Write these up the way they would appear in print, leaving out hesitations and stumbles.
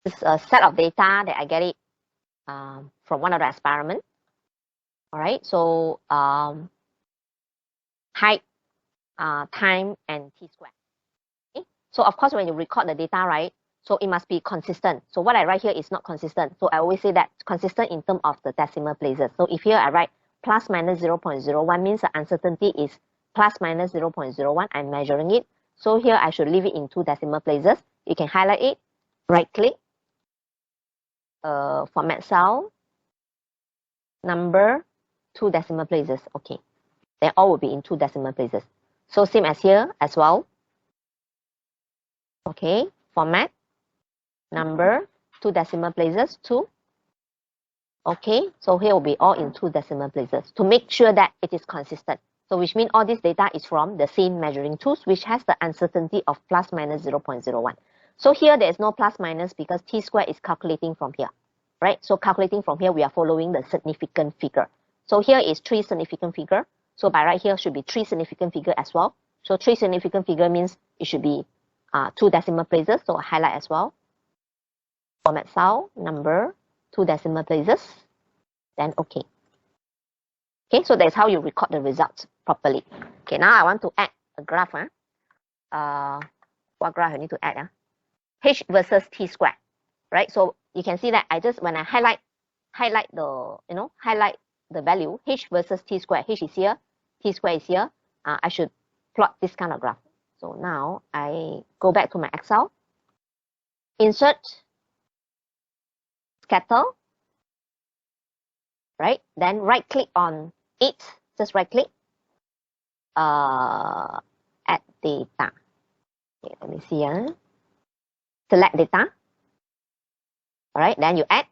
This is a set of data that I get it from one of the experiments. All right, so height, time, and t-square. Okay? So of course, when you record the data, right, so it must be consistent. So what I write here is not consistent. So I always say that consistent in terms of the decimal places. So if here I write plus minus 0.01 means the uncertainty is plus minus 0.01. I'm measuring it. So here I should leave it in 2 decimal places. You can highlight it, right click, format cell, number, 2 decimal places. Okay, then all will be in 2 decimal places. So same as here as well. Okay, format, number, 2 decimal places, 2. Okay, so here will be all in 2 decimal places to make sure that it is consistent. So which means all this data is from the same measuring tools, which has the uncertainty of plus minus 0.01. So here there is no plus minus because t-square is calculating from here, right? So calculating from here, we are following the significant figure. So here is 3 significant figure. So by right here should be 3 significant figure as well. So 3 significant figure means it should be 2 decimal places. So I highlight as well. Format cell, number, 2 decimal places, then okay. Okay, so that's how you record the results properly. Okay, now I want to add a graph. What graph I need to add? H versus t-square, right? So you can see that when I highlight the value, H versus t-square. H is here, t-square is here. I should plot this kind of graph. So now I go back to my Excel, insert, scatter, right? Then right click on it, just right click, add data. Okay, let me see. Select data. All right, then you add.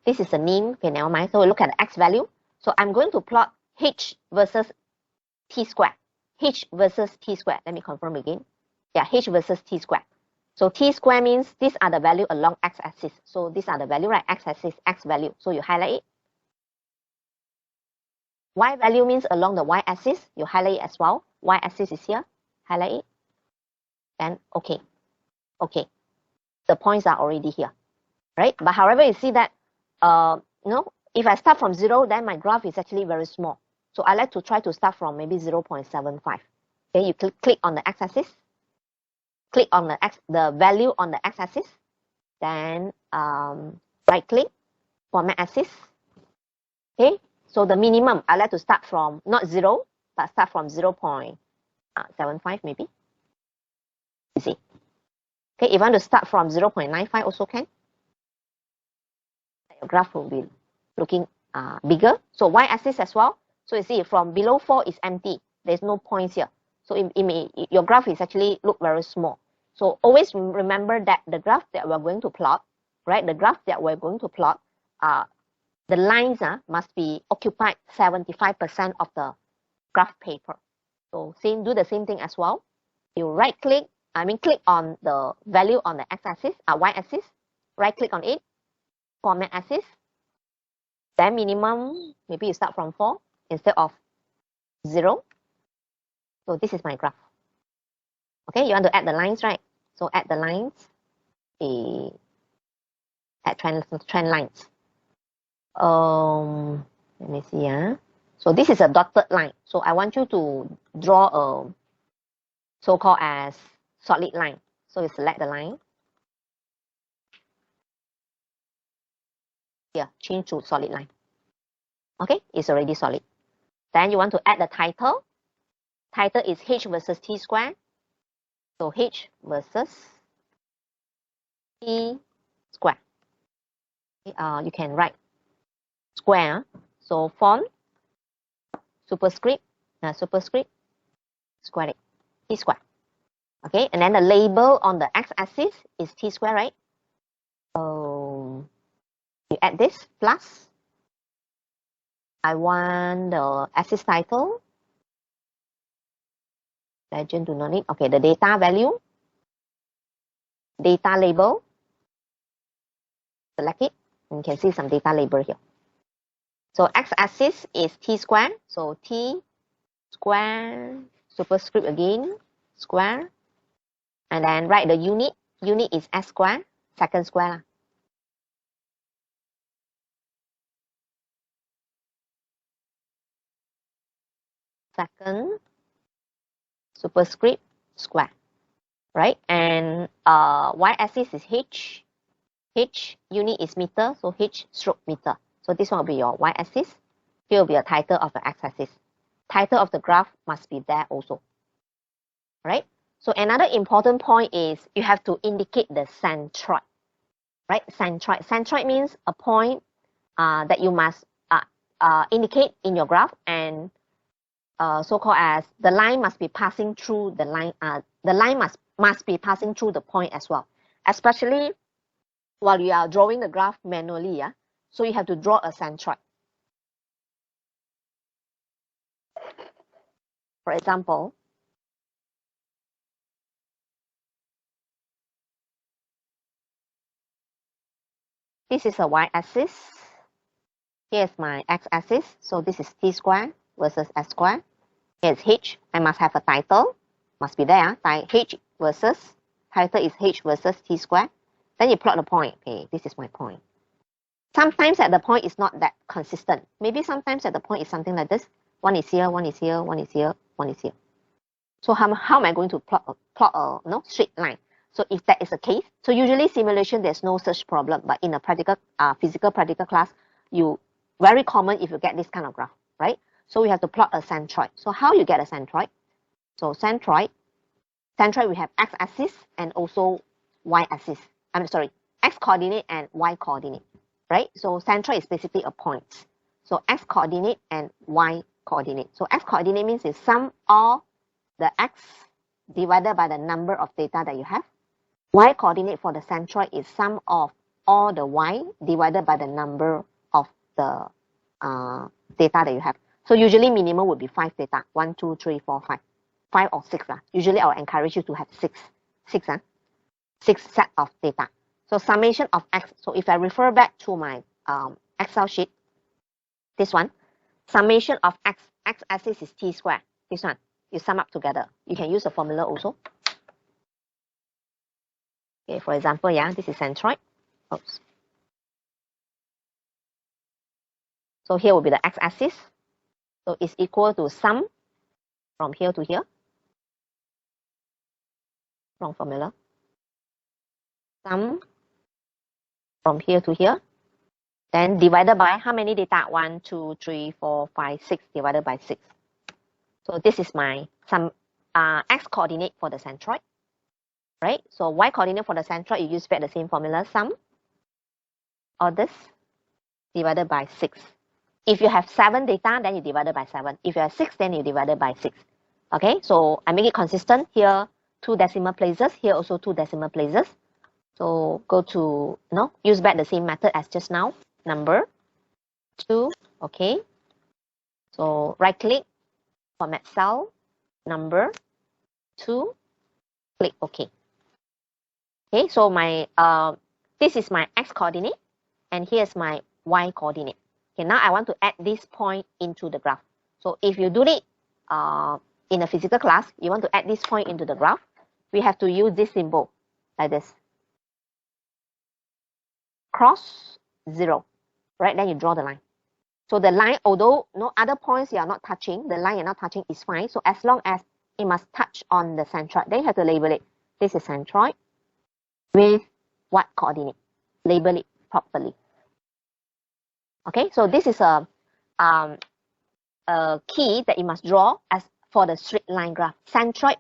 This is the mean. Okay, never mind. So we look at the x value. So I'm going to plot h versus t square. H versus t square. Let me confirm again. Yeah, h versus t square. So t square means these are the value along x-axis. So these are the value, right? X-axis, x value. So you highlight it. Y value means along the y-axis. You highlight it as well. Y-axis is here. Highlight it. Then okay. Okay. The points are already here, right? But however, you see that, if I start from 0, then my graph is actually very small. So I like to try to start from maybe 0.75. Okay, you click on the x-axis. Click on the value on the x-axis. Then right click, format axis. Okay, so the minimum, I like to start from not 0, but start from 0.75 maybe. You see. Okay, if you want to start from 0.95 also can. Your graph will be looking bigger. So y-axis as well. So you see from below 4 is empty. There's no points here. So your graph is actually look very small. So always remember that the graph that we're going to plot, right? The graph that we're going to plot, the lines must be occupied 75% of the graph paper. So do the same thing as well. You right click, click on the value on the x-axis, y-axis, right click on it, format axis, then minimum, maybe you start from 4 instead of 0. So this is my graph. Okay, you want to add the lines, right? So add the lines, add trend lines. Let me see. So this is a dotted line. So I want you to draw a so-called as solid line. So you select the line. Here, change to solid line. Okay, it's already solid. Then you want to add the title. Title is H versus T square. So H versus T square. Okay, you can write square. So font, superscript, square, T square. Okay, and then the label on the x-axis is T square, right? You add this plus. I want the axis title. Legend do not need. Okay, the data value. Data label. Select it. And you can see some data label here. So x-axis is T square. So T square, superscript again, square. And then write the unit. unit is s square, second square lah. Second superscript square, right? And y-axis is h. H unit is meter, so h stroke meter. So this one will be your y-axis. Here will be a title of the x-axis. Title of the graph must be there also, right? So another important point is you have to indicate the centroid, right? Centroid. Centroid means a point that you must indicate in your graph, and so-called as the line must be passing through the line. The line must be passing through the point as well, especially while you are drawing the graph manually. Yeah, so you have to draw a centroid. For example, this is a y-axis. Here's my x-axis. So this is t square versus s square. Here's h. I must have a title. Must be there. H versus, title is h versus t square. Then you plot the point. Okay, this is my point. Sometimes at the point is not that consistent. Maybe sometimes at the point is something like this. One is here, one is here, one is here, one is here. So how am I going to plot a straight line? So if that is the case, so usually simulation, there's no such problem. But in a practical, physical practical class, very common if you get this kind of graph, right? So we have to plot a centroid. So how you get a centroid? So centroid we have x-axis and also y-axis. I'm sorry, x-coordinate and y-coordinate, right? So centroid is basically a point. So x-coordinate and y-coordinate. So x-coordinate means it's sum of the x divided by the number of data that you have. Y-coordinate for the centroid is sum of all the y divided by the number of the data that you have. So usually minimum would be 5 data. 1, 2, 3, 4, 5. 5 or 6. Usually I will encourage you to have 6 set of data. So summation of x. So if I refer back to my Excel sheet, this one, summation of x, x-axis is t square. This one, you sum up together. You can use a formula also. Okay, for example, yeah, this is centroid. Oops. So here will be the x-axis. So it's equal to sum from here to here. Wrong formula. Sum from here to here. Then divided by how many data? 1, 2, 3, 4, 5, 6 divided by 6. So this is my sum x-coordinate for the centroid. Right? So y-coordinate for the centroid, you use back the same formula, sum or this divided by 6. If you have 7 data, then you divide it by 7. If you have 6, then you divide it by 6. Okay, so I make it consistent. Here, 2 decimal places. Here also 2 decimal places. So go to, use back the same method as just now. Number 2, okay. So right click, format cell, number 2, click OK. Okay, so my this is my x coordinate, and here's my y coordinate. Okay, now I want to add this point into the graph. So if you do it in a physical class, you want to add this point into the graph, we have to use this symbol like this. Cross 0, right? Then you draw the line. So the line, although no other points you are not touching, the line you're not touching is fine. So as long as it must touch on the centroid, then you have to label it. This is centroid with what coordinate? Label it properly. Okay, so this is a key that you must draw as for the straight line graph. Centroid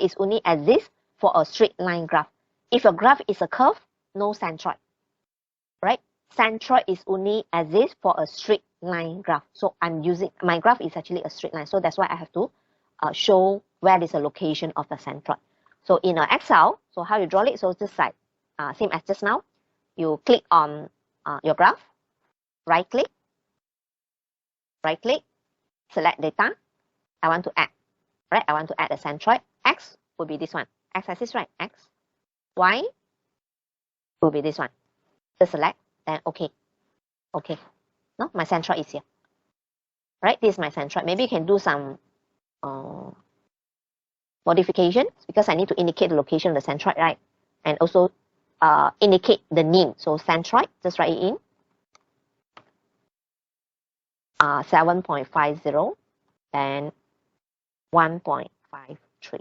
is only exist for a straight line graph. If your graph is a curve, no centroid, right? Centroid is only exist for a straight line graph. So I'm using, my graph is actually a straight line. So that's why I have to show where is the location of the centroid. So in Excel, so how you draw it, so just like same as just now, you click on your graph, right click, select data. I want to add, right? I want to add a centroid. X will be this one. X-axis, right? X. Y will be this one. Just select, then OK. OK. No, my centroid is here. Right? This is my centroid. Maybe you can do some modification because I need to indicate the location of the centroid, right? and also indicate the name. So centroid, just write it in. 7.50 and 1.53.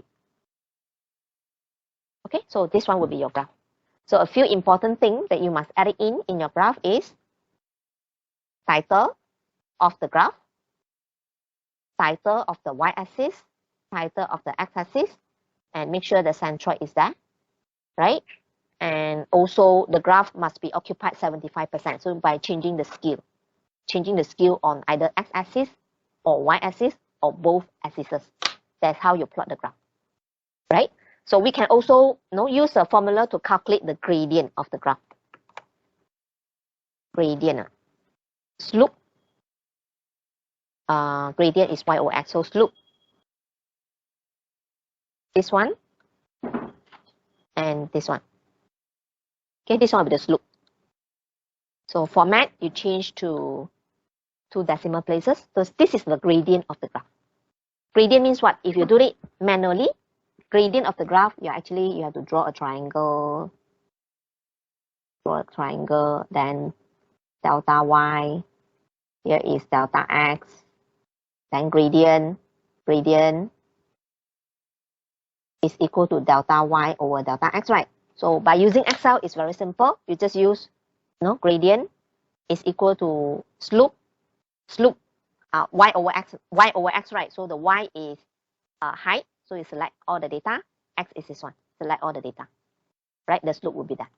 Okay, so this one will be your graph. So a few important things that you must add in your graph is title of the graph, title of the y-axis, title of the x-axis, and make sure the centroid is there, right? And also the graph must be occupied 75%. So by changing the scale on either x-axis or y-axis or both axes. That's how you plot the graph, right? So we can also use a formula to calculate the gradient of the graph. Gradient, slope, gradient is y over x, so slope, this one, and this one. Okay, this one will be the slope. So format, you change to 2 decimal places. So this is the gradient of the graph. Gradient means what? If you do it manually, gradient of the graph, you have to draw a triangle, then delta y, here is delta x, then gradient is equal to delta y over delta x, right? So by using Excel, it's very simple. You just use, gradient is equal to slope, y over x, right? So the y is height, so you select all the data. X is this one, select all the data, right? The slope will be that.